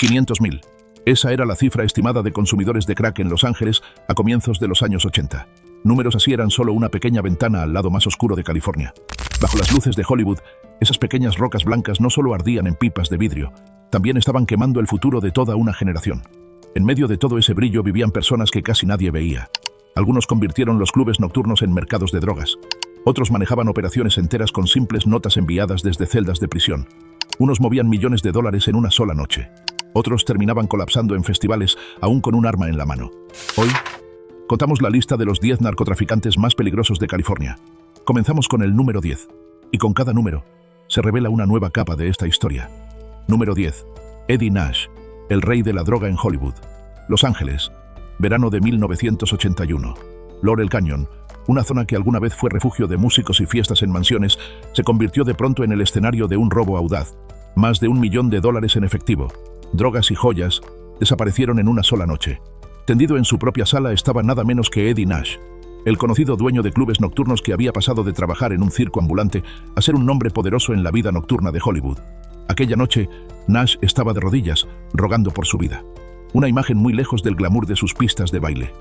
500.000. Esa era la cifra estimada de consumidores de crack en Los Ángeles a comienzos de los años 80. Números así eran solo una pequeña ventana al lado más oscuro de California. Bajo las luces de Hollywood, esas pequeñas rocas blancas no solo ardían en pipas de vidrio, también estaban quemando el futuro de toda una generación. En medio de todo ese brillo vivían personas que casi nadie veía. Algunos convirtieron los clubes nocturnos en mercados de drogas. Otros manejaban operaciones enteras con simples notas enviadas desde celdas de prisión. Unos movían millones de dólares en una sola noche. Otros terminaban colapsando en festivales, aún con un arma en la mano. Hoy, contamos la lista de los 10 narcotraficantes más peligrosos de California. Comenzamos con el número 10. Y con cada número, se revela una nueva capa de esta historia. Número 10. Eddie Nash, el rey de la droga en Hollywood. Los Ángeles, verano de 1981. Laurel Canyon, una zona que alguna vez fue refugio de músicos y fiestas en mansiones, se convirtió de pronto en el escenario de un robo audaz. Más de $1 millón en efectivo, drogas y joyas desaparecieron en una sola noche. Tendido en su propia sala estaba nada menos que Eddie Nash, el conocido dueño de clubes nocturnos que había pasado de trabajar en un circo ambulante a ser un nombre poderoso en la vida nocturna de Hollywood. Aquella noche, Nash estaba de rodillas, rogando por su vida. Una imagen muy lejos del glamour de sus pistas de baile.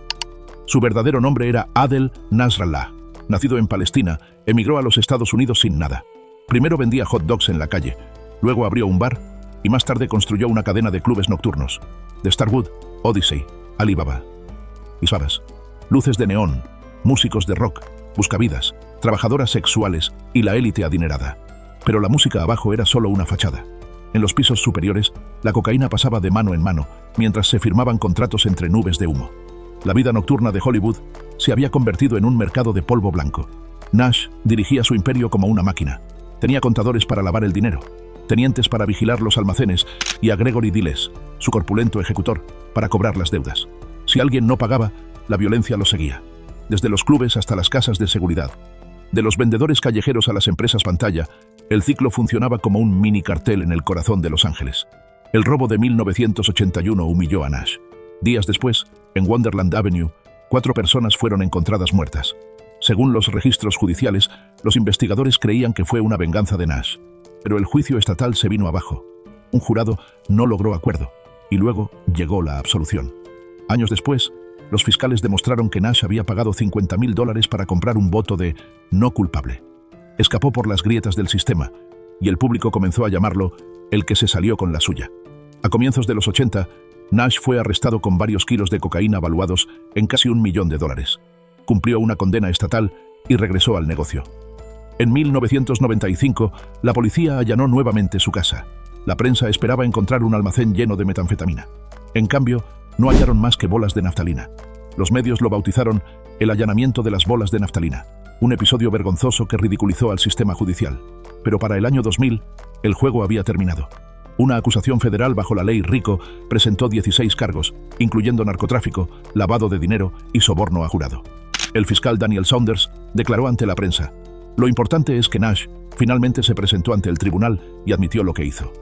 Su verdadero nombre era Adel Nasrallah. Nacido en Palestina, emigró a los Estados Unidos sin nada. Primero vendía hot dogs en la calle, luego abrió un bar y más tarde construyó una cadena de clubes nocturnos. The Starwood, Odyssey, Alibaba. Y sabes, luces de neón, músicos de rock, buscavidas, trabajadoras sexuales y la élite adinerada. Pero la música abajo era solo una fachada. En los pisos superiores, la cocaína pasaba de mano en mano, mientras se firmaban contratos entre nubes de humo. La vida nocturna de Hollywood se había convertido en un mercado de polvo blanco. Nash dirigía su imperio como una máquina. Tenía contadores para lavar el dinero, tenientes para vigilar los almacenes y a Gregory Diles, su corpulento ejecutor, para cobrar las deudas. Si alguien no pagaba, la violencia lo seguía, desde los clubes hasta las casas de seguridad. De los vendedores callejeros a las empresas pantalla, el ciclo funcionaba como un mini cartel en el corazón de Los Ángeles. El robo de 1981 humilló a Nash. Días después, en Wonderland Avenue, 4 personas fueron encontradas muertas. Según los registros judiciales, los investigadores creían que fue una venganza de Nash. Pero el juicio estatal se vino abajo. Un jurado no logró acuerdo, y luego llegó la absolución. Años después, los fiscales demostraron que Nash había pagado $50.000 para comprar un voto de no culpable. Escapó por las grietas del sistema, y el público comenzó a llamarlo el que se salió con la suya. A comienzos de los 80, Nash fue arrestado con varios kilos de cocaína valuados en casi $1 millón. Cumplió una condena estatal y regresó al negocio. En 1995, la policía allanó nuevamente su casa. La prensa esperaba encontrar un almacén lleno de metanfetamina. En cambio, no hallaron más que bolas de naftalina. Los medios lo bautizaron el allanamiento de las bolas de naftalina, un episodio vergonzoso que ridiculizó al sistema judicial. Pero para el año 2000, el juego había terminado. Una acusación federal bajo la ley RICO presentó 16 cargos, incluyendo narcotráfico, lavado de dinero y soborno a jurado. El fiscal Daniel Saunders declaró ante la prensa: "Lo importante es que Nash finalmente se presentó ante el tribunal y admitió lo que hizo".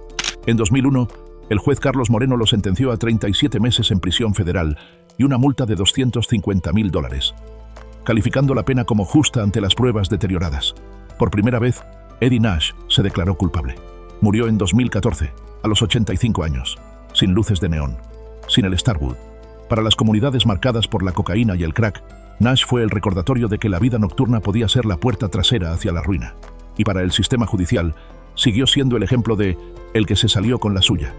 En 2001, el juez Carlos Moreno lo sentenció a 37 meses en prisión federal y una multa de $250.000, calificando la pena como justa ante las pruebas deterioradas. Por primera vez, Eddie Nash se declaró culpable. Murió en 2014, a los 85 años, sin luces de neón, sin el Starwood. Para las comunidades marcadas por la cocaína y el crack, Nash fue el recordatorio de que la vida nocturna podía ser la puerta trasera hacia la ruina. Y para el sistema judicial, siguió siendo el ejemplo de el que se salió con la suya.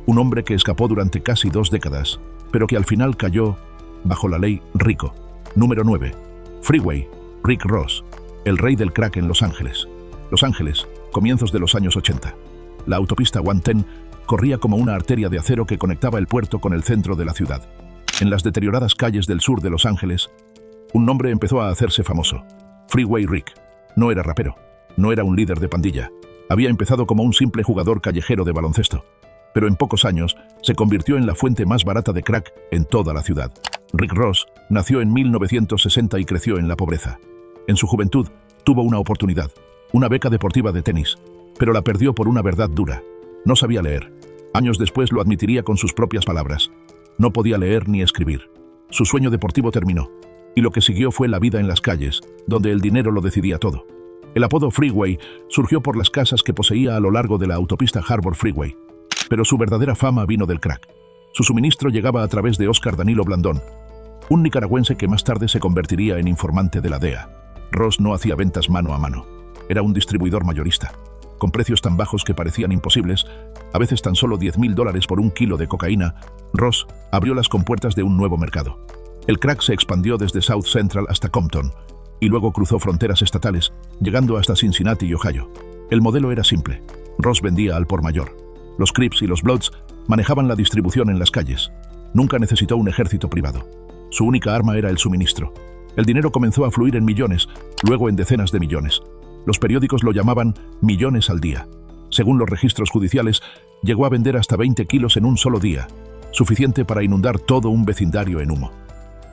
Un hombre que escapó durante casi 2 décadas, pero que al final cayó bajo la ley RICO. Número 9. Freeway, Rick Ross, el rey del crack en Los Ángeles. Los Ángeles, comienzos de los años 80. La autopista 110 corría como una arteria de acero que conectaba el puerto con el centro de la ciudad. En las deterioradas calles del sur de Los Ángeles, un nombre empezó a hacerse famoso: Freeway Rick. No era rapero, no era un líder de pandilla. Había empezado como un simple jugador callejero de baloncesto, pero en pocos años se convirtió en la fuente más barata de crack en toda la ciudad. Rick Ross nació en 1960 y creció en la pobreza. En su juventud tuvo una oportunidad, una beca deportiva de tenis, pero la perdió por una verdad dura: no sabía leer. Años después lo admitiría con sus propias palabras: no podía leer ni escribir. Su sueño deportivo terminó, y lo que siguió fue la vida en las calles, donde el dinero lo decidía todo. El apodo Freeway surgió por las casas que poseía a lo largo de la autopista Harbor Freeway. Pero su verdadera fama vino del crack. Su suministro llegaba a través de Oscar Danilo Blandón, un nicaragüense que más tarde se convertiría en informante de la DEA. Ross no hacía ventas mano a mano. Era un distribuidor mayorista, con precios tan bajos que parecían imposibles, a veces tan solo $10,000 por un kilo de cocaína. Ross abrió las compuertas de un nuevo mercado. El crack se expandió desde South Central hasta Compton, y luego cruzó fronteras estatales, llegando hasta Cincinnati y Ohio. El modelo era simple. Ross vendía al por mayor. Los Crips y los Bloods manejaban la distribución en las calles. Nunca necesitó un ejército privado. Su única arma era el suministro. El dinero comenzó a fluir en millones, luego en decenas de millones. Los periódicos lo llamaban millones al día. Según los registros judiciales, llegó a vender hasta 20 kilos en un solo día, suficiente para inundar todo un vecindario en humo.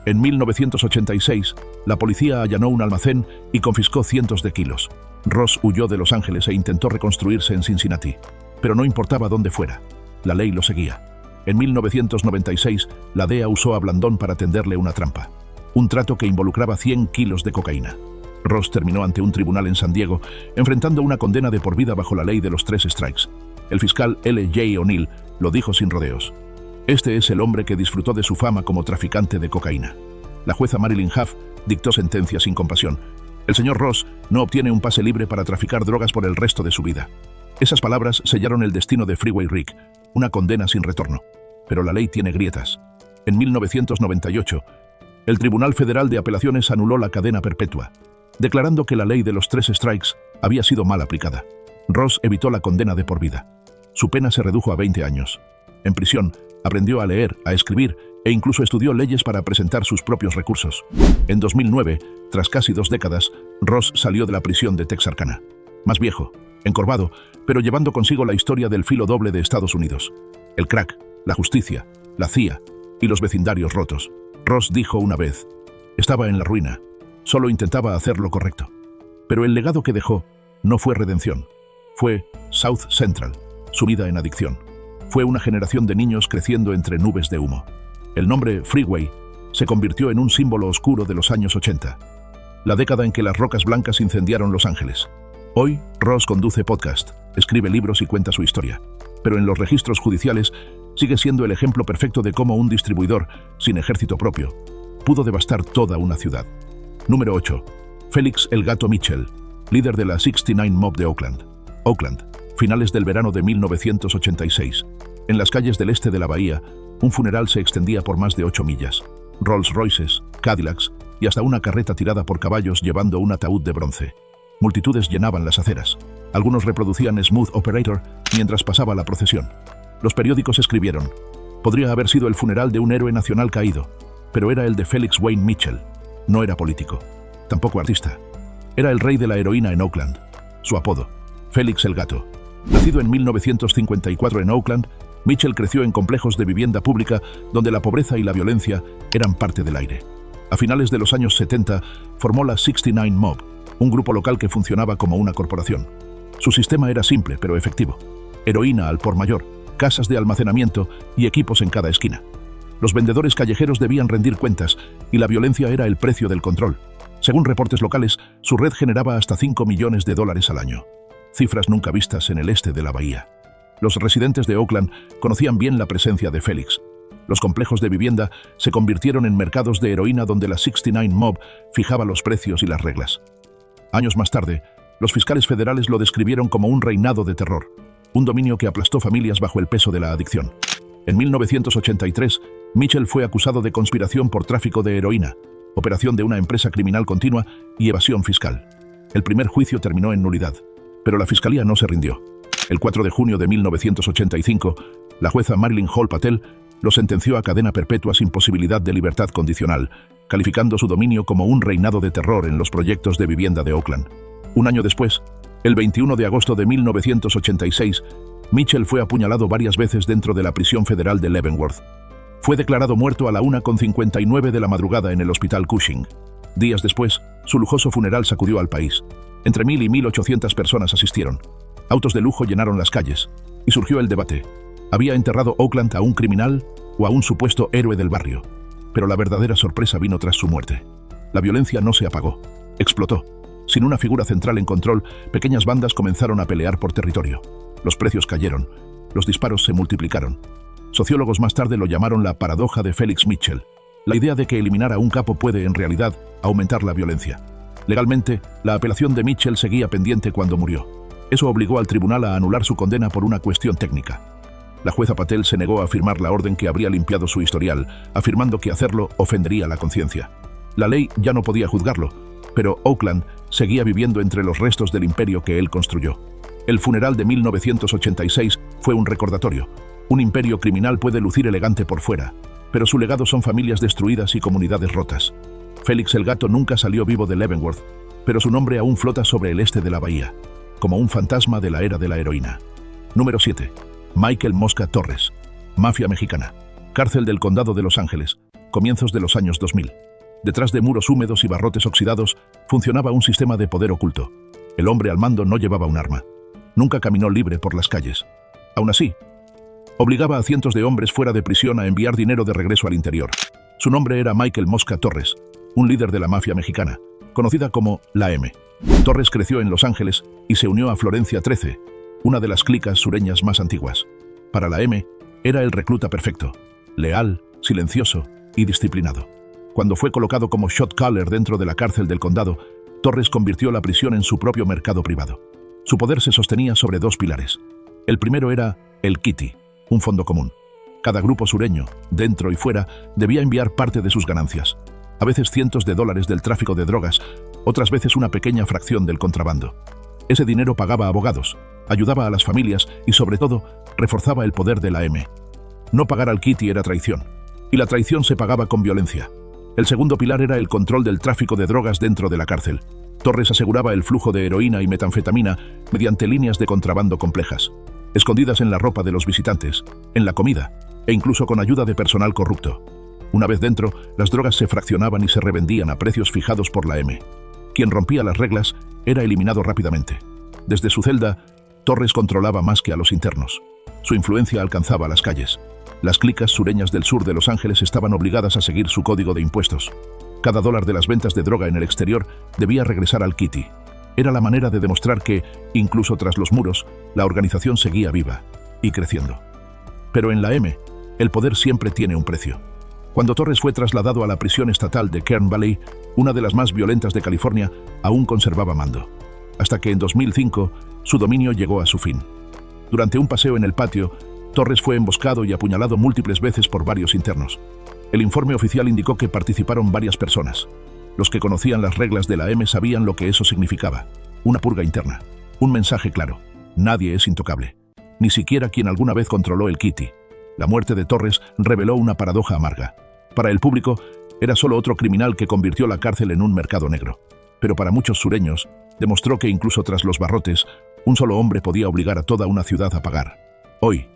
En 1986, la policía allanó un almacén y confiscó cientos de kilos. Ross huyó de Los Ángeles e intentó reconstruirse en Cincinnati, pero no importaba dónde fuera. La ley lo seguía. En 1996, la DEA usó a Blandón para tenderle una trampa. Un trato que involucraba 100 kilos de cocaína. Ross terminó ante un tribunal en San Diego, enfrentando una condena de por vida bajo la ley de los 3 strikes. El fiscal L.J. O'Neill lo dijo sin rodeos. Este es el hombre que disfrutó de su fama como traficante de cocaína. La jueza Marilyn Huff dictó sentencia sin compasión. El señor Ross no obtiene un pase libre para traficar drogas por el resto de su vida. Esas palabras sellaron el destino de Freeway Rick, una condena sin retorno. Pero la ley tiene grietas. En 1998, el Tribunal Federal de Apelaciones anuló la cadena perpetua, declarando que la ley de los 3 strikes había sido mal aplicada. Ross evitó la condena de por vida. Su pena se redujo a 20 años. En prisión, aprendió a leer, a escribir e incluso estudió leyes para presentar sus propios recursos. En 2009, tras casi 2 décadas, Ross salió de la prisión de Texarkana. Más viejo, encorvado, pero llevando consigo la historia del filo doble de Estados Unidos. El crack, la justicia, la CIA y los vecindarios rotos. Ross dijo una vez: estaba en la ruina, solo intentaba hacer lo correcto. Pero el legado que dejó no fue redención, fue South Central, sumida en adicción. Fue una generación de niños creciendo entre nubes de humo. El nombre Freeway se convirtió en un símbolo oscuro de los años 80, la década en que las rocas blancas incendiaron Los Ángeles. Hoy, Ross conduce podcast, escribe libros y cuenta su historia, pero en los registros judiciales sigue siendo el ejemplo perfecto de cómo un distribuidor, sin ejército propio, pudo devastar toda una ciudad. Número 8. Felix el Gato Mitchell, líder de la 69 Mob de Oakland. Oakland, finales del verano de 1986. En las calles del este de la bahía, un funeral se extendía por más de 8 millas. Rolls Royces, Cadillacs y hasta una carreta tirada por caballos llevando un ataúd de bronce. Multitudes llenaban las aceras. Algunos reproducían Smooth Operator mientras pasaba la procesión. Los periódicos escribieron: podría haber sido el funeral de un héroe nacional caído, pero era el de Felix Wayne Mitchell. No era político, tampoco artista. Era el rey de la heroína en Oakland. Su apodo, Félix el Gato. Nacido en 1954 en Oakland, Mitchell creció en complejos de vivienda pública donde la pobreza y la violencia eran parte del aire. A finales de los años 70, formó la 69 Mob, un grupo local que funcionaba como una corporación. Su sistema era simple pero efectivo. Heroína al por mayor, casas de almacenamiento y equipos en cada esquina. Los vendedores callejeros debían rendir cuentas y la violencia era el precio del control. Según reportes locales, su red generaba hasta $5 millones al año. Cifras nunca vistas en el este de la bahía. Los residentes de Oakland conocían bien la presencia de Félix. Los complejos de vivienda se convirtieron en mercados de heroína donde la 69 Mob fijaba los precios y las reglas. Años más tarde, los fiscales federales lo describieron como un reinado de terror, un dominio que aplastó familias bajo el peso de la adicción. En 1983, Mitchell fue acusado de conspiración por tráfico de heroína, operación de una empresa criminal continua y evasión fiscal. El primer juicio terminó en nulidad, pero la fiscalía no se rindió. El 4 de junio de 1985, la jueza Marilyn Hall Patel lo sentenció a cadena perpetua sin posibilidad de libertad condicional, calificando su dominio como un reinado de terror en los proyectos de vivienda de Oakland. Un año después, el 21 de agosto de 1986, Mitchell fue apuñalado varias veces dentro de la prisión federal de Leavenworth. Fue declarado muerto a la 1:59 de la madrugada en el hospital Cushing. Días después, su lujoso funeral sacudió al país. Entre 1.000 y 1.800 personas asistieron. Autos de lujo llenaron las calles, y surgió el debate. ¿Había enterrado Oakland a un criminal o a un supuesto héroe del barrio? Pero la verdadera sorpresa vino tras su muerte. La violencia no se apagó, explotó. Sin una figura central en control, pequeñas bandas comenzaron a pelear por territorio. Los precios cayeron, los disparos se multiplicaron. Sociólogos más tarde lo llamaron la paradoja de Félix Mitchell, la idea de que eliminar a un capo puede, en realidad, aumentar la violencia. Legalmente, la apelación de Mitchell seguía pendiente cuando murió. Eso obligó al tribunal a anular su condena por una cuestión técnica. La jueza Patel se negó a firmar la orden que habría limpiado su historial, afirmando que hacerlo ofendería la conciencia. La ley ya no podía juzgarlo, pero Oakland seguía viviendo entre los restos del imperio que él construyó. El funeral de 1986 fue un recordatorio. Un imperio criminal puede lucir elegante por fuera, pero su legado son familias destruidas y comunidades rotas. Félix el Gato nunca salió vivo de Leavenworth, pero su nombre aún flota sobre el este de la bahía, como un fantasma de la era de la heroína. Número 7. Michael Mosca Torres. Mafia mexicana. Cárcel del Condado de Los Ángeles. Comienzos de los años 2000. Detrás de muros húmedos y barrotes oxidados funcionaba un sistema de poder oculto. El hombre al mando no llevaba un arma. Nunca caminó libre por las calles. Aún así, obligaba a cientos de hombres fuera de prisión a enviar dinero de regreso al interior. Su nombre era Michael Mosca Torres, un líder de la mafia mexicana, conocida como la M. Torres creció en Los Ángeles y se unió a Florencia 13, una de las clicas sureñas más antiguas. Para la M, era el recluta perfecto, leal, silencioso y disciplinado. Cuando fue colocado como shot caller dentro de la cárcel del condado, Torres convirtió la prisión en su propio mercado privado. Su poder se sostenía sobre dos pilares. El primero era el Kitty, un fondo común. Cada grupo sureño, dentro y fuera, debía enviar parte de sus ganancias. A veces cientos de dólares del tráfico de drogas, otras veces una pequeña fracción del contrabando. Ese dinero pagaba abogados, ayudaba a las familias y, sobre todo, reforzaba el poder de la M. No pagar al Kitty era traición, y la traición se pagaba con violencia. El segundo pilar era el control del tráfico de drogas dentro de la cárcel. Torres aseguraba el flujo de heroína y metanfetamina mediante líneas de contrabando complejas, escondidas en la ropa de los visitantes, en la comida e incluso con ayuda de personal corrupto. Una vez dentro, las drogas se fraccionaban y se revendían a precios fijados por la M. Quien rompía las reglas era eliminado rápidamente. Desde su celda, Torres controlaba más que a los internos. Su influencia alcanzaba las calles. Las clicas sureñas del sur de Los Ángeles estaban obligadas a seguir su código de impuestos. Cada dólar de las ventas de droga en el exterior debía regresar al Kitty. Era la manera de demostrar que, incluso tras los muros, la organización seguía viva y creciendo. Pero en la M, el poder siempre tiene un precio. Cuando Torres fue trasladado a la prisión estatal de Kern Valley, una de las más violentas de California, aún conservaba mando. Hasta que en 2005, su dominio llegó a su fin. Durante un paseo en el patio, Torres fue emboscado y apuñalado múltiples veces por varios internos. El informe oficial indicó que participaron varias personas. Los que conocían las reglas de la M sabían lo que eso significaba. Una purga interna. Un mensaje claro. Nadie es intocable. Ni siquiera quien alguna vez controló el Kitty. La muerte de Torres reveló una paradoja amarga. Para el público, era solo otro criminal que convirtió la cárcel en un mercado negro. Pero para muchos sureños, demostró que incluso tras los barrotes, un solo hombre podía obligar a toda una ciudad a pagar. Hoy,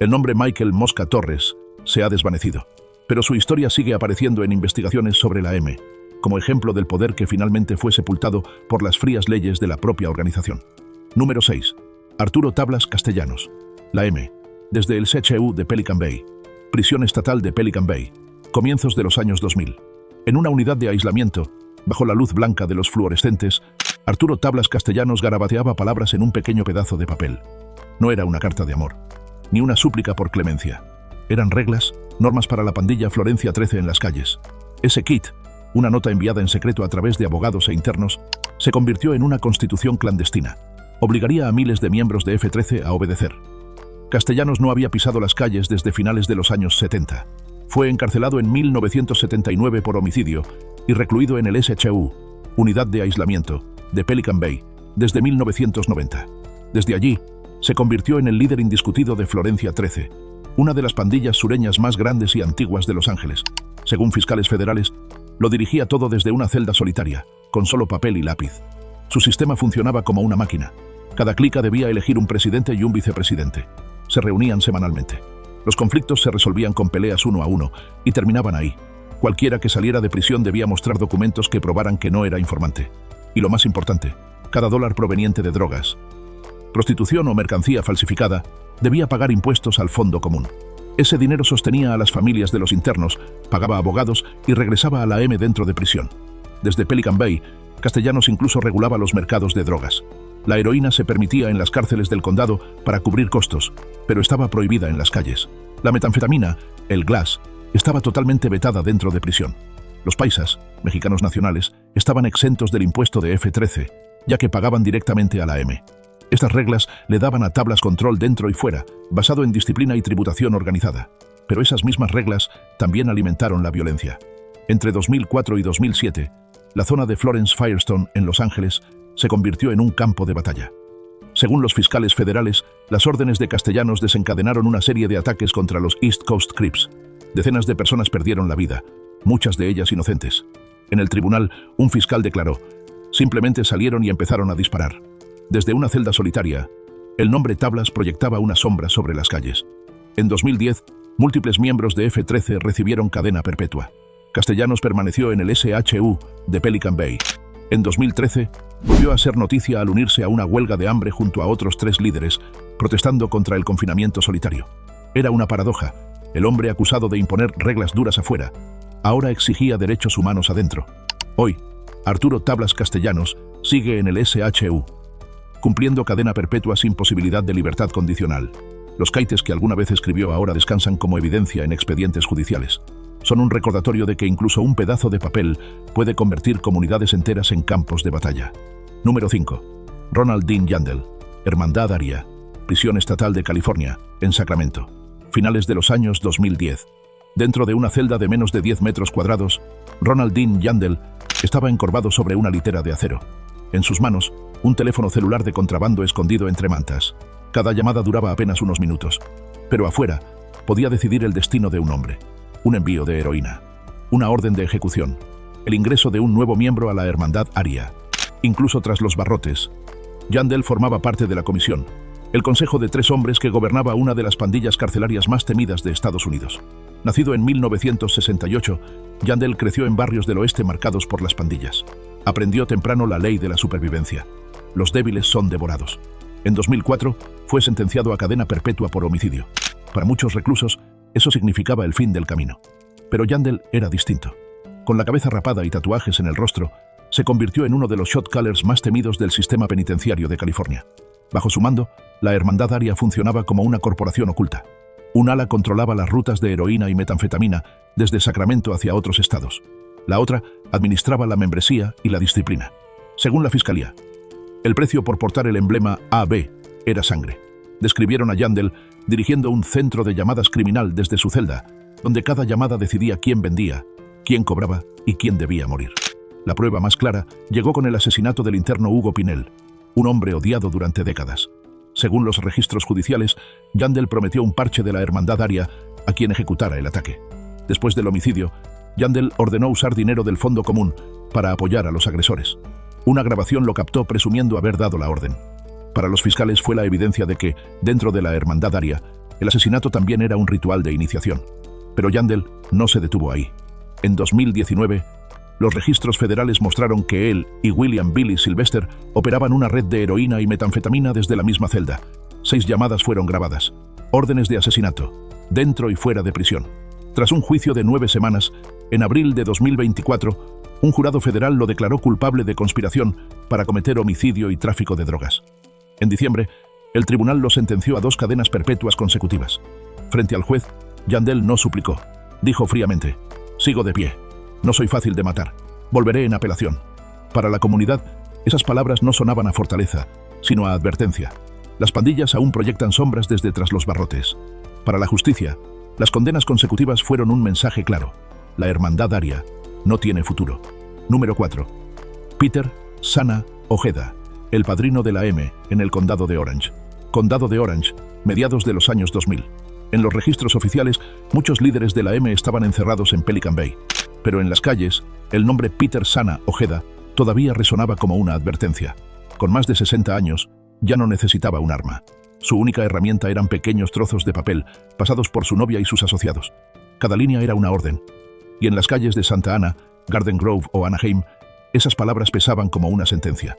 el nombre Michael Mosca Torres se ha desvanecido, pero su historia sigue apareciendo en investigaciones sobre la M, como ejemplo del poder que finalmente fue sepultado por las frías leyes de la propia organización. Número 6. Arturo Tablas Castellanos. La M. Desde el CHU de Pelican Bay. Prisión estatal de Pelican Bay. Comienzos de los años 2000. En una unidad de aislamiento, bajo la luz blanca de los fluorescentes, Arturo Tablas Castellanos garabateaba palabras en un pequeño pedazo de papel. No era una carta de amor, ni una súplica por clemencia. Eran reglas, normas para la pandilla Florencia 13 en las calles. Ese kit, una nota enviada en secreto a través de abogados e internos, se convirtió en una constitución clandestina. Obligaría a miles de miembros de F-13 a obedecer. Castellanos no había pisado las calles desde finales de los años 70. Fue encarcelado en 1979 por homicidio y recluido en el SHU, Unidad de Aislamiento, de Pelican Bay, desde 1990. Desde allí, se convirtió en el líder indiscutido de Florencia 13, una de las pandillas sureñas más grandes y antiguas de Los Ángeles. Según fiscales federales, lo dirigía todo desde una celda solitaria, con solo papel y lápiz. Su sistema funcionaba como una máquina. Cada clica debía elegir un presidente y un vicepresidente. Se reunían semanalmente. Los conflictos se resolvían con peleas uno a uno y terminaban ahí. Cualquiera que saliera de prisión debía mostrar documentos que probaran que no era informante. Y lo más importante, cada dólar proveniente de drogas, prostitución o mercancía falsificada debía pagar impuestos al fondo común. Ese dinero sostenía a las familias de los internos, pagaba abogados y regresaba a la M dentro de prisión. Desde Pelican Bay, Castellanos incluso regulaba los mercados de drogas. La heroína se permitía en las cárceles del condado para cubrir costos, pero estaba prohibida en las calles. La metanfetamina, el glass, estaba totalmente vetada dentro de prisión. Los paisas, mexicanos nacionales, estaban exentos del impuesto de F13, ya que pagaban directamente a la M. Estas reglas le daban a Tablas control dentro y fuera, basado en disciplina y tributación organizada. Pero esas mismas reglas también alimentaron la violencia. Entre 2004 y 2007, la zona de Florence Firestone, en Los Ángeles, se convirtió en un campo de batalla. Según los fiscales federales, las órdenes de Castellanos desencadenaron una serie de ataques contra los East Coast Crips. Decenas de personas perdieron la vida, muchas de ellas inocentes. En el tribunal, un fiscal declaró: simplemente salieron y empezaron a disparar. Desde una celda solitaria, el nombre Tablas proyectaba una sombra sobre las calles. En 2010, múltiples miembros de F13 recibieron cadena perpetua. Castellanos permaneció en el SHU de Pelican Bay. En 2013, volvió a ser noticia al unirse a una huelga de hambre junto a otros 3 líderes, protestando contra el confinamiento solitario. Era una paradoja. El hombre acusado de imponer reglas duras afuera, ahora exigía derechos humanos adentro. Hoy, Arturo Tablas Castellanos sigue en el SHU, cumpliendo cadena perpetua sin posibilidad de libertad condicional. Los caites que alguna vez escribió ahora descansan como evidencia en expedientes judiciales. Son un recordatorio de que incluso un pedazo de papel puede convertir comunidades enteras en campos de batalla. Número 5. Ronald Dean Yandel, Hermandad Aria, Prisión Estatal de California, en Sacramento. Finales de los años 2010. Dentro de una celda de menos de 10 metros cuadrados, Ronald Dean Yandel estaba encorvado sobre una litera de acero. En sus manos, un teléfono celular de contrabando escondido entre mantas. Cada llamada duraba apenas unos minutos. Pero afuera, podía decidir el destino de un hombre. Un envío de heroína. Una orden de ejecución. El ingreso de un nuevo miembro a la Hermandad Aria. Incluso tras los barrotes, Yandel formaba parte de la comisión, el consejo de 3 hombres que gobernaba una de las pandillas carcelarias más temidas de Estados Unidos. Nacido en 1968, Yandel creció en barrios del oeste marcados por las pandillas. Aprendió temprano la ley de la supervivencia. Los débiles son devorados. En 2004, fue sentenciado a cadena perpetua por homicidio. Para muchos reclusos, eso significaba el fin del camino. Pero Yandel era distinto. Con la cabeza rapada y tatuajes en el rostro, se convirtió en uno de los shot callers más temidos del sistema penitenciario de California. Bajo su mando, la Hermandad Aria funcionaba como una corporación oculta. Un ala controlaba las rutas de heroína y metanfetamina desde Sacramento hacia otros estados. La otra administraba la membresía y la disciplina. Según la fiscalía, el precio por portar el emblema AB era sangre. Describieron a Yandel dirigiendo un centro de llamadas criminal desde su celda, donde cada llamada decidía quién vendía, quién cobraba y quién debía morir. La prueba más clara llegó con el asesinato del interno Hugo Pinel, un hombre odiado durante décadas. Según los registros judiciales, Yandel prometió un parche de la Hermandad Aria a quien ejecutara el ataque. Después del homicidio, Yandel ordenó usar dinero del fondo común para apoyar a los agresores. Una grabación lo captó presumiendo haber dado la orden. Para los fiscales fue la evidencia de que, dentro de la Hermandad Aria, el asesinato también era un ritual de iniciación. Pero Yandel no se detuvo ahí. En 2019, los registros federales mostraron que él y William Billy Sylvester operaban una red de heroína y metanfetamina desde la misma celda. 6 llamadas fueron grabadas. Órdenes de asesinato, dentro y fuera de prisión. Tras un juicio de 9 semanas, en abril de 2024, un jurado federal lo declaró culpable de conspiración para cometer homicidio y tráfico de drogas. En diciembre, el tribunal lo sentenció a 2 cadenas perpetuas consecutivas. Frente al juez, Yandel no suplicó. Dijo fríamente: sigo de pie. No soy fácil de matar. Volveré en apelación. Para la comunidad, esas palabras no sonaban a fortaleza, sino a advertencia. Las pandillas aún proyectan sombras desde tras los barrotes. Para la justicia, las condenas consecutivas fueron un mensaje claro. La Hermandad Aria no tiene futuro. Número 4. Peter Sana Ojeda, el padrino de la M en el condado de Orange. Condado de Orange, mediados de los años 2000. En los registros oficiales, muchos líderes de la M estaban encerrados en Pelican Bay. Pero en las calles, el nombre Peter Sana Ojeda todavía resonaba como una advertencia. Con más de 60 años, ya no necesitaba un arma. Su única herramienta eran pequeños trozos de papel, pasados por su novia y sus asociados. Cada línea era una orden. Y en las calles de Santa Ana, Garden Grove o Anaheim, esas palabras pesaban como una sentencia.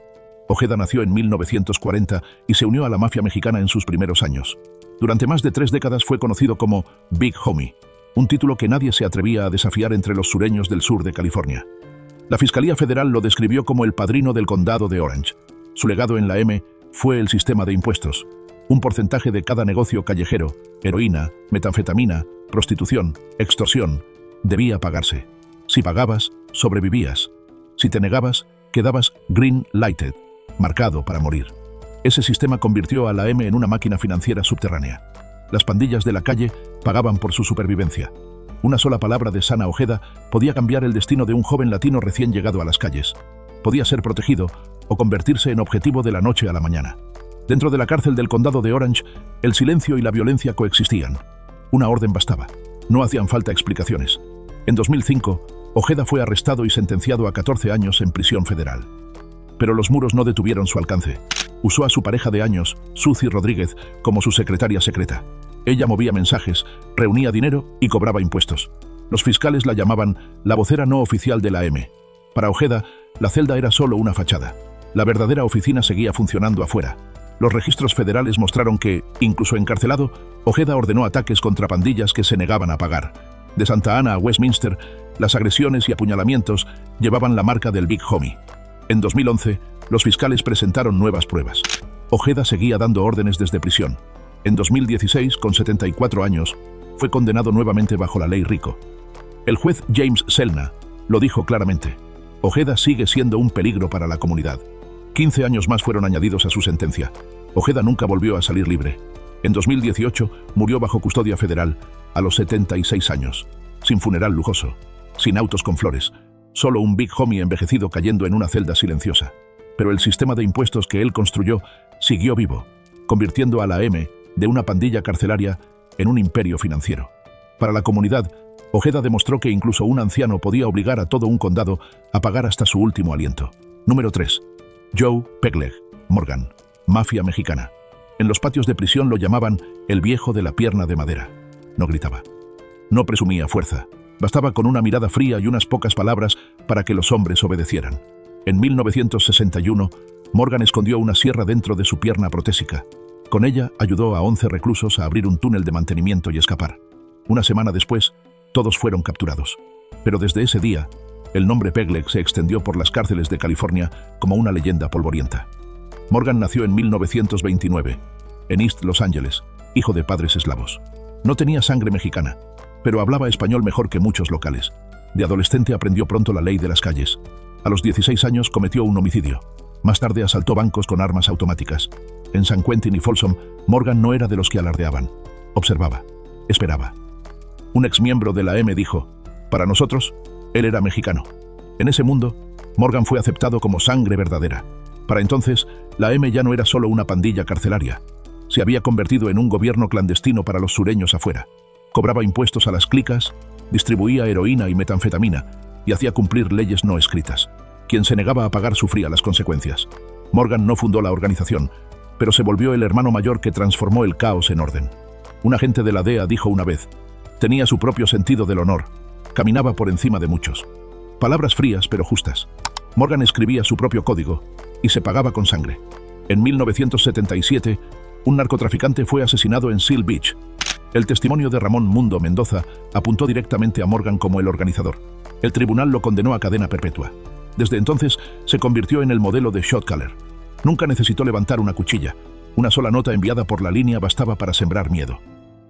Ojeda nació en 1940 y se unió a la mafia mexicana en sus primeros años. Durante más de 3 décadas fue conocido como Big Homie, un título que nadie se atrevía a desafiar entre los sureños del sur de California. La Fiscalía Federal lo describió como el padrino del condado de Orange. Su legado en la M fue el sistema de impuestos. Un porcentaje de cada negocio callejero, heroína, metanfetamina, prostitución, extorsión, debía pagarse. Si pagabas, sobrevivías. Si te negabas, quedabas green lighted, marcado para morir. Ese sistema convirtió a la M en una máquina financiera subterránea. Las pandillas de la calle pagaban por su supervivencia. Una sola palabra de Sana Ojeda podía cambiar el destino de un joven latino recién llegado a las calles. Podía ser protegido o convertirse en objetivo de la noche a la mañana. Dentro de la cárcel del condado de Orange, el silencio y la violencia coexistían. Una orden bastaba. No hacían falta explicaciones. En 2005, Ojeda fue arrestado y sentenciado a 14 años en prisión federal. Pero los muros no detuvieron su alcance. Usó a su pareja de años, Suzy Rodríguez, como su secretaria secreta. Ella movía mensajes, reunía dinero y cobraba impuestos. Los fiscales la llamaban la vocera no oficial de la M. Para Ojeda, la celda era solo una fachada. La verdadera oficina seguía funcionando afuera. Los registros federales mostraron que, incluso encarcelado, Ojeda ordenó ataques contra pandillas que se negaban a pagar. De Santa Ana a Westminster, las agresiones y apuñalamientos llevaban la marca del Big Homie. En 2011, los fiscales presentaron nuevas pruebas. Ojeda seguía dando órdenes desde prisión. En 2016, con 74 años, fue condenado nuevamente bajo la ley RICO. El juez James Selna lo dijo claramente: Ojeda sigue siendo un peligro para la comunidad. 15 años más fueron añadidos a su sentencia. Ojeda nunca volvió a salir libre. En 2018 murió bajo custodia federal a los 76 años, sin funeral lujoso, sin autos con flores, solo un Big Homie envejecido cayendo en una celda silenciosa. Pero el sistema de impuestos que él construyó siguió vivo, convirtiendo a la M de una pandilla carcelaria en un imperio financiero. Para la comunidad, Ojeda demostró que incluso un anciano podía obligar a todo un condado a pagar hasta su último aliento. Número 3. Joe Pegleg Morgan, mafia mexicana. En los patios de prisión lo llamaban el viejo de la pierna de madera. No gritaba. No presumía fuerza. Bastaba con una mirada fría y unas pocas palabras para que los hombres obedecieran. En 1961, Morgan escondió una sierra dentro de su pierna protésica. Con ella ayudó a 11 reclusos a abrir un túnel de mantenimiento y escapar. Una semana después, todos fueron capturados. Pero desde ese día, el nombre Pegleg se extendió por las cárceles de California como una leyenda polvorienta. Morgan nació en 1929, en East Los Angeles, hijo de padres eslavos. No tenía sangre mexicana, pero hablaba español mejor que muchos locales. De adolescente aprendió pronto la ley de las calles. A los 16 años cometió un homicidio. Más tarde asaltó bancos con armas automáticas. En San Quentin y Folsom, Morgan no era de los que alardeaban. Observaba. Esperaba. Un exmiembro de la M dijo: para nosotros, él era mexicano. En ese mundo, Morgan fue aceptado como sangre verdadera. Para entonces, la M ya no era solo una pandilla carcelaria. Se había convertido en un gobierno clandestino para los sureños afuera. Cobraba impuestos a las clicas, distribuía heroína y metanfetamina y hacía cumplir leyes no escritas. Quien se negaba a pagar sufría las consecuencias. Morgan no fundó la organización, pero se volvió el hermano mayor que transformó el caos en orden. Un agente de la DEA dijo una vez: tenía su propio sentido del honor, caminaba por encima de muchos. Palabras frías pero justas. Morgan escribía su propio código y se pagaba con sangre. En 1977, un narcotraficante fue asesinado en Seal Beach. El testimonio de Ramón Mundo Mendoza apuntó directamente a Morgan como el organizador. El tribunal lo condenó a cadena perpetua. Desde entonces, se convirtió en el modelo de shot caller. Nunca necesitó levantar una cuchilla. Una sola nota enviada por la línea bastaba para sembrar miedo.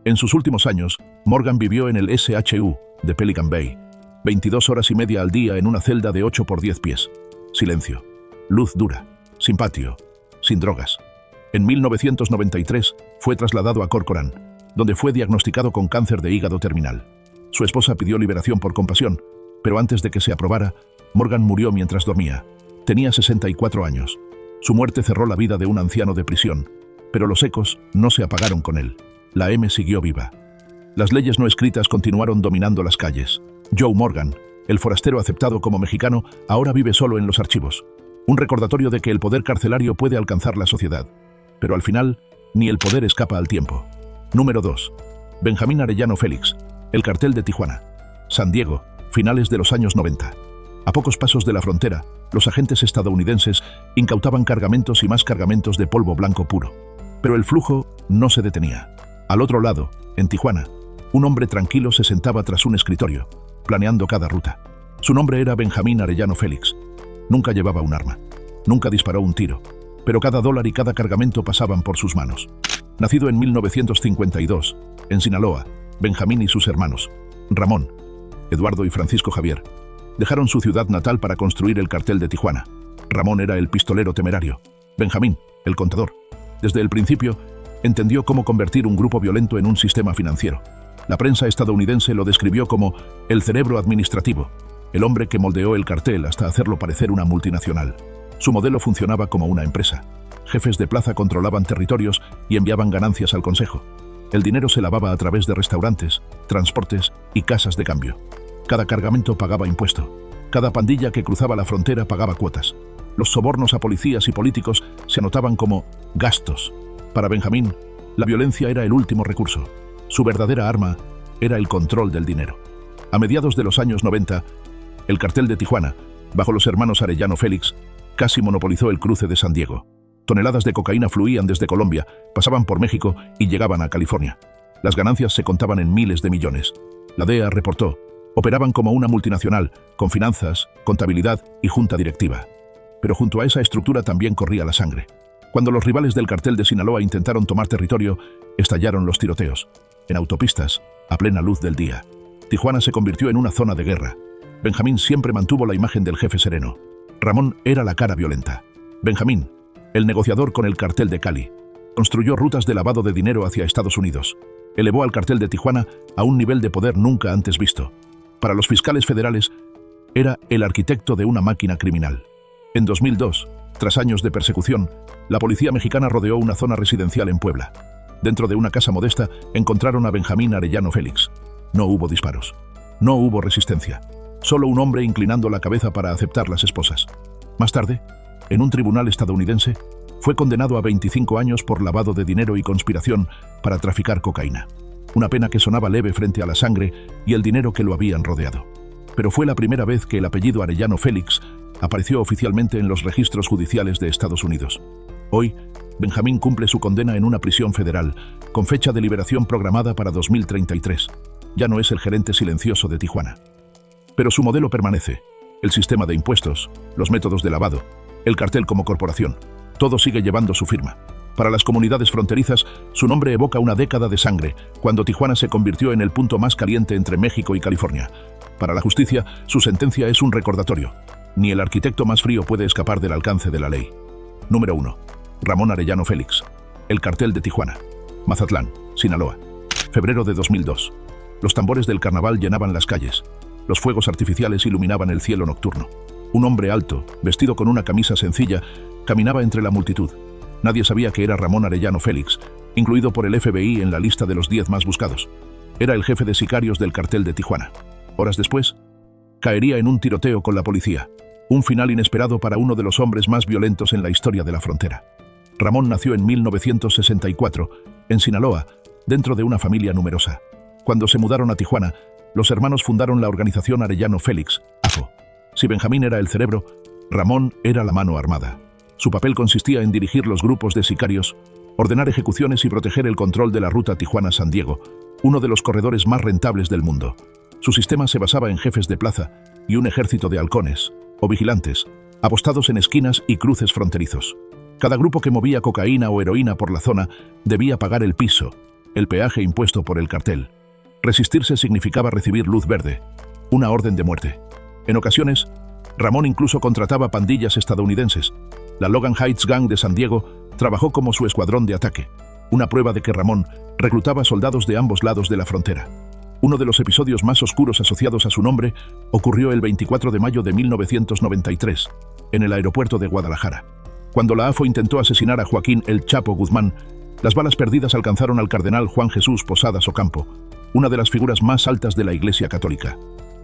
En sus últimos años, Morgan vivió en el SHU de Pelican Bay, 22 horas y media al día en una celda de 8 por 10 pies. Silencio, luz dura, sin patio, sin drogas. En 1993 fue trasladado a Corcoran, donde fue diagnosticado con cáncer de hígado terminal. Su esposa pidió liberación por compasión, pero antes de que se aprobara, Morgan murió mientras dormía. Tenía 64 años. Su muerte cerró la vida de un anciano de prisión, pero los ecos no se apagaron con él. La M siguió viva. Las leyes no escritas continuaron dominando las calles. Joe Morgan, el forastero aceptado como mexicano, ahora vive solo en los archivos. Un recordatorio de que el poder carcelario puede alcanzar la sociedad. Pero al final, ni el poder escapa al tiempo. Número 2. Benjamín Arellano Félix, el cartel de Tijuana. San Diego, finales de los años 90. A pocos pasos de la frontera, los agentes estadounidenses incautaban cargamentos y más cargamentos de polvo blanco puro. Pero el flujo no se detenía. Al otro lado, en Tijuana, un hombre tranquilo se sentaba tras un escritorio, planeando cada ruta. Su nombre era Benjamín Arellano Félix. Nunca llevaba un arma. Nunca disparó un tiro. pero cada dólar y cada cargamento pasaban por sus manos. Nacido en 1952, en Sinaloa, Benjamín y sus hermanos, Ramón, Eduardo y Francisco Javier, dejaron su ciudad natal para construir el cartel de Tijuana. Ramón era el pistolero temerario. Benjamín, el contador. Desde el principio, entendió cómo convertir un grupo violento en un sistema financiero. La prensa estadounidense lo describió como el cerebro administrativo, el hombre que moldeó el cartel hasta hacerlo parecer una multinacional. Su modelo funcionaba como una empresa. Jefes de plaza controlaban territorios y enviaban ganancias al consejo. El dinero se lavaba a través de restaurantes, transportes y casas de cambio. Cada cargamento pagaba impuesto. Cada pandilla que cruzaba la frontera pagaba cuotas. Los sobornos a policías y políticos se anotaban como gastos. Para Benjamín, la violencia era el último recurso. Su verdadera arma era el control del dinero. A mediados de los años 90, el cartel de Tijuana, bajo los hermanos Arellano Félix, casi monopolizó el cruce de San Diego. Toneladas de cocaína fluían desde Colombia, pasaban por México y llegaban a California. Las ganancias se contaban en miles de millones. La DEA reportó, operaban como una multinacional, con finanzas, contabilidad y junta directiva. Pero junto a esa estructura también corría la sangre. Cuando los rivales del cartel de Sinaloa intentaron tomar territorio, estallaron los tiroteos. En autopistas, a plena luz del día. Tijuana se convirtió en una zona de guerra. Benjamín siempre mantuvo la imagen del jefe sereno. Ramón era la cara violenta. Benjamín, el negociador con el cartel de Cali, construyó rutas de lavado de dinero hacia Estados Unidos. Elevó al cartel de Tijuana a un nivel de poder nunca antes visto. Para los fiscales federales, era el arquitecto de una máquina criminal. En 2002, tras años de persecución, la policía mexicana rodeó una zona residencial en Puebla. Dentro de una casa modesta encontraron a Benjamín Arellano Félix. No hubo disparos. No hubo resistencia. Solo un hombre inclinando la cabeza para aceptar las esposas. Más tarde, en un tribunal estadounidense, fue condenado a 25 años por lavado de dinero y conspiración para traficar cocaína. Una pena que sonaba leve frente a la sangre y el dinero que lo habían rodeado. Pero fue la primera vez que el apellido Arellano Félix apareció oficialmente en los registros judiciales de Estados Unidos. Hoy, Benjamín cumple su condena en una prisión federal, con fecha de liberación programada para 2033. Ya no es el gerente silencioso de Tijuana. Pero su modelo permanece. El sistema de impuestos, los métodos de lavado, el cartel como corporación. Todo sigue llevando su firma. Para las comunidades fronterizas, su nombre evoca una década de sangre, cuando Tijuana se convirtió en el punto más caliente entre México y California. Para la justicia, su sentencia es un recordatorio. Ni el arquitecto más frío puede escapar del alcance de la ley. Número 1. Ramón Arellano Félix. El cartel de Tijuana. Mazatlán, Sinaloa. Febrero de 2002. Los tambores del carnaval llenaban las calles. Los fuegos artificiales iluminaban el cielo nocturno. Un hombre alto, vestido con una camisa sencilla, caminaba entre la multitud. Nadie sabía que era Ramón Arellano Félix, incluido por el FBI en la lista de los 10 más buscados. Era el jefe de sicarios del cartel de Tijuana. Horas después, caería en un tiroteo con la policía. Un final inesperado para uno de los hombres más violentos en la historia de la frontera. Ramón nació en 1964, en Sinaloa, dentro de una familia numerosa. Cuando se mudaron a Tijuana, los hermanos fundaron la organización Arellano Félix, AFO. Si Benjamín era el cerebro, Ramón era la mano armada. Su papel consistía en dirigir los grupos de sicarios, ordenar ejecuciones y proteger el control de la ruta Tijuana-San Diego, uno de los corredores más rentables del mundo. Su sistema se basaba en jefes de plaza y un ejército de halcones, o vigilantes, apostados en esquinas y cruces fronterizos. Cada grupo que movía cocaína o heroína por la zona debía pagar el piso, el peaje impuesto por el cartel. Resistirse significaba recibir luz verde, una orden de muerte. En ocasiones, Ramón incluso contrataba pandillas estadounidenses. La Logan Heights Gang de San Diego trabajó como su escuadrón de ataque, una prueba de que Ramón reclutaba soldados de ambos lados de la frontera. Uno de los episodios más oscuros asociados a su nombre ocurrió el 24 de mayo de 1993, en el aeropuerto de Guadalajara. Cuando la AFO intentó asesinar a Joaquín El Chapo Guzmán, las balas perdidas alcanzaron al cardenal Juan Jesús Posadas Ocampo, una de las figuras más altas de la Iglesia Católica.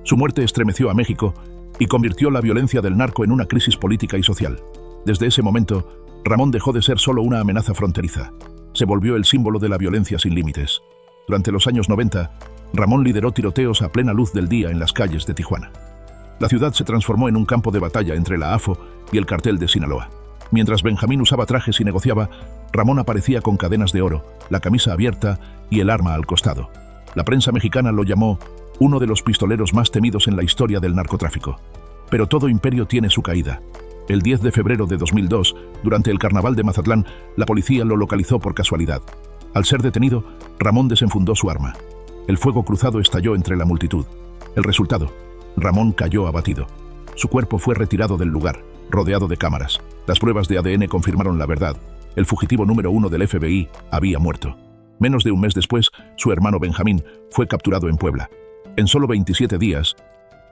Su muerte estremeció a México y convirtió la violencia del narco en una crisis política y social. Desde ese momento, Ramón dejó de ser solo una amenaza fronteriza. Se volvió el símbolo de la violencia sin límites. Durante los años 90, Ramón lideró tiroteos a plena luz del día en las calles de Tijuana. La ciudad se transformó en un campo de batalla entre la AFO y el cartel de Sinaloa. Mientras Benjamín usaba trajes y negociaba, Ramón aparecía con cadenas de oro, la camisa abierta y el arma al costado. La prensa mexicana lo llamó uno de los pistoleros más temidos en la historia del narcotráfico. Pero todo imperio tiene su caída. El 10 de febrero de 2002, durante el carnaval de Mazatlán, la policía lo localizó por casualidad. Al ser detenido, Ramón desenfundó su arma. El fuego cruzado estalló entre la multitud. El resultado: Ramón cayó abatido. Su cuerpo fue retirado del lugar, rodeado de cámaras. Las pruebas de ADN confirmaron la verdad. El fugitivo número 1 del FBI había muerto. Menos de un mes después, su hermano Benjamín fue capturado en Puebla. En solo 27 días,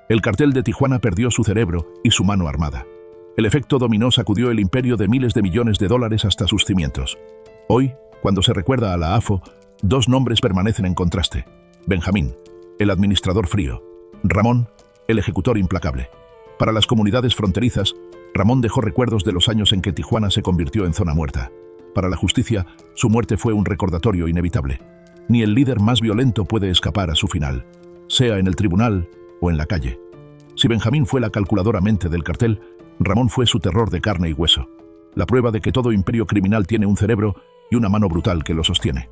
el cartel de Tijuana perdió su cerebro y su mano armada. El efecto dominó sacudió el imperio de miles de millones de dólares hasta sus cimientos. Hoy, cuando se recuerda a la AFO, dos nombres permanecen en contraste: Benjamín, el administrador frío; Ramón, el ejecutor implacable. Para las comunidades fronterizas, Ramón dejó recuerdos de los años en que Tijuana se convirtió en zona muerta. Para la justicia, su muerte fue un recordatorio inevitable. Ni el líder más violento puede escapar a su final, sea en el tribunal o en la calle. Si Benjamín fue la calculadora mente del cartel, Ramón fue su terror de carne y hueso. La prueba de que todo imperio criminal tiene un cerebro y una mano brutal que lo sostiene.